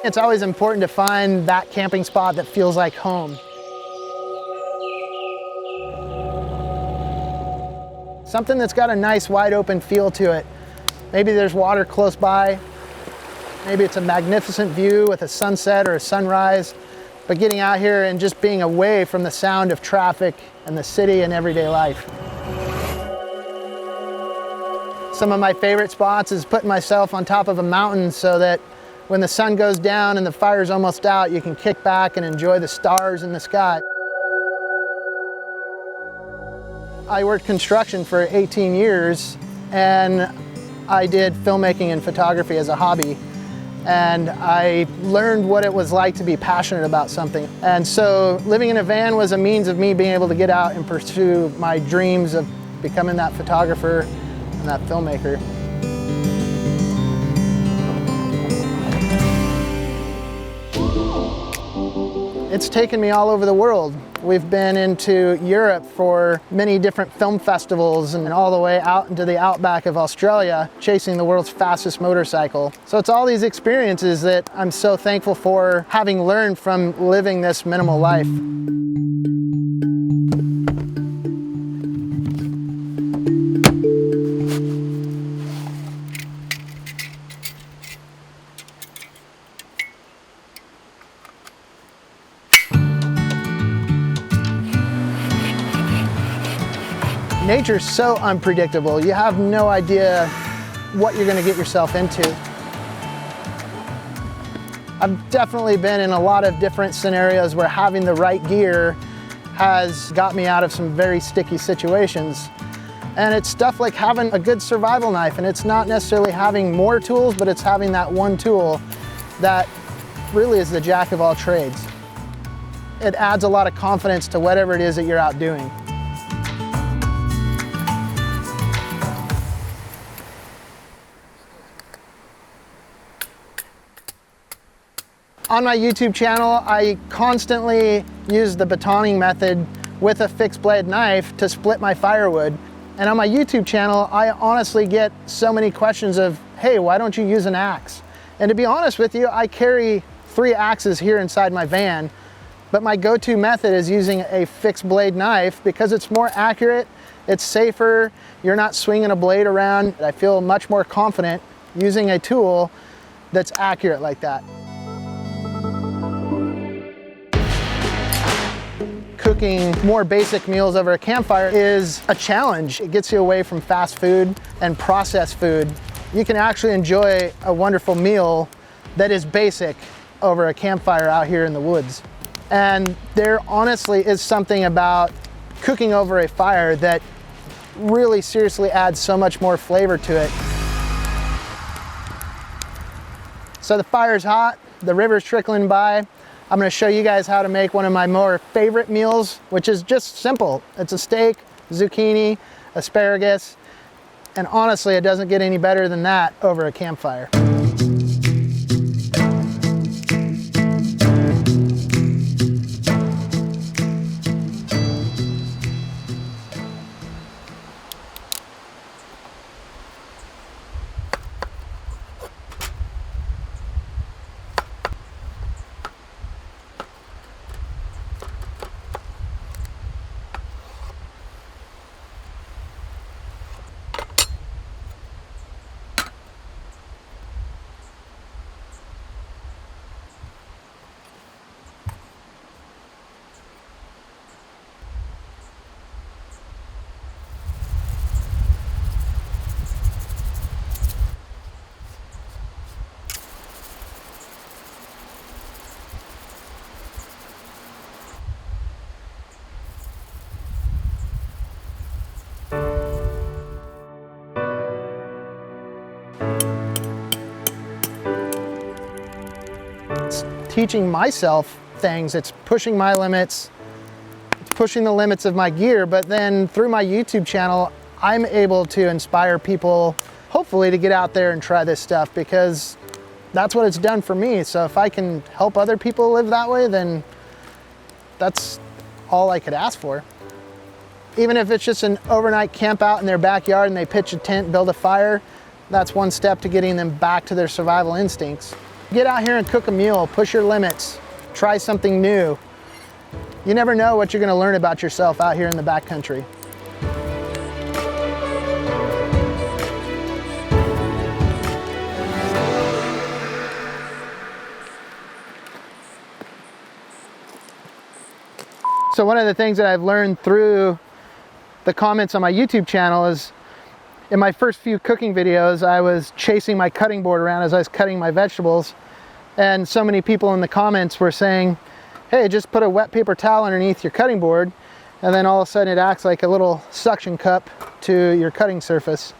It's always important to find that camping spot that feels like home. Something that's got a nice wide open feel to it. Maybe there's water close by. Maybe it's a magnificent view with a sunset or a sunrise. But getting out here and just being away from the sound of traffic and the city and everyday life. Some of my favorite spots is putting myself on top of a mountain so that when the sun goes down and the fire's almost out, you can kick back and enjoy the stars in the sky. I worked construction for 18 years and I did filmmaking and photography as a hobby. And I learned what it was like to be passionate about something. And so living in a van was a means of me being able to get out and pursue my dreams of becoming that photographer and that filmmaker. It's taken me all over the world. We've been into Europe for many different film festivals and all the way out into the outback of Australia, chasing the world's fastest motorcycle. So it's all these experiences that I'm so thankful for having learned from living this minimal life. Nature's so unpredictable. You have no idea what you're going to get yourself into. I've definitely been in a lot of different scenarios where having the right gear has got me out of some very sticky situations. And it's stuff like having a good survival knife, and it's not necessarily having more tools, but it's having that one tool that really is the jack of all trades. It adds a lot of confidence to whatever it is that you're out doing. On my YouTube channel, I constantly use the batoning method with a fixed blade knife to split my firewood. And on my YouTube channel, I honestly get so many questions of, hey, why don't you use an axe? And to be honest with you, I carry 3 axes here inside my van, but my go-to method is using a fixed blade knife because it's more accurate, it's safer, you're not swinging a blade around. I feel much more confident using a tool that's accurate like that. Cooking more basic meals over a campfire is a challenge. It gets you away from fast food and processed food. You can actually enjoy a wonderful meal that is basic over a campfire out here in the woods. And there honestly is something about cooking over a fire that really seriously adds so much more flavor to it. So the fire's hot, the river's trickling by. I'm going to show you guys how to make one of my more favorite meals, which is just simple. It's a steak, zucchini, asparagus, and honestly, it doesn't get any better than that over a campfire. Teaching myself things, it's pushing my limits, it's pushing the limits of my gear, but then through my YouTube channel, I'm able to inspire people, hopefully, to get out there and try this stuff because that's what it's done for me. So if I can help other people live that way, then that's all I could ask for. Even if it's just an overnight camp out in their backyard and they pitch a tent, build a fire, that's one step to getting them back to their survival instincts. Get out here and cook a meal, push your limits, try something new. You never know what you're gonna learn about yourself out here in the backcountry. So one of the things that I've learned through the comments on my YouTube channel is, in my first few cooking videos, I was chasing my cutting board around as I was cutting my vegetables. And so many people in the comments were saying, hey, just put a wet paper towel underneath your cutting board, and then all of a sudden it acts like a little suction cup to your cutting surface.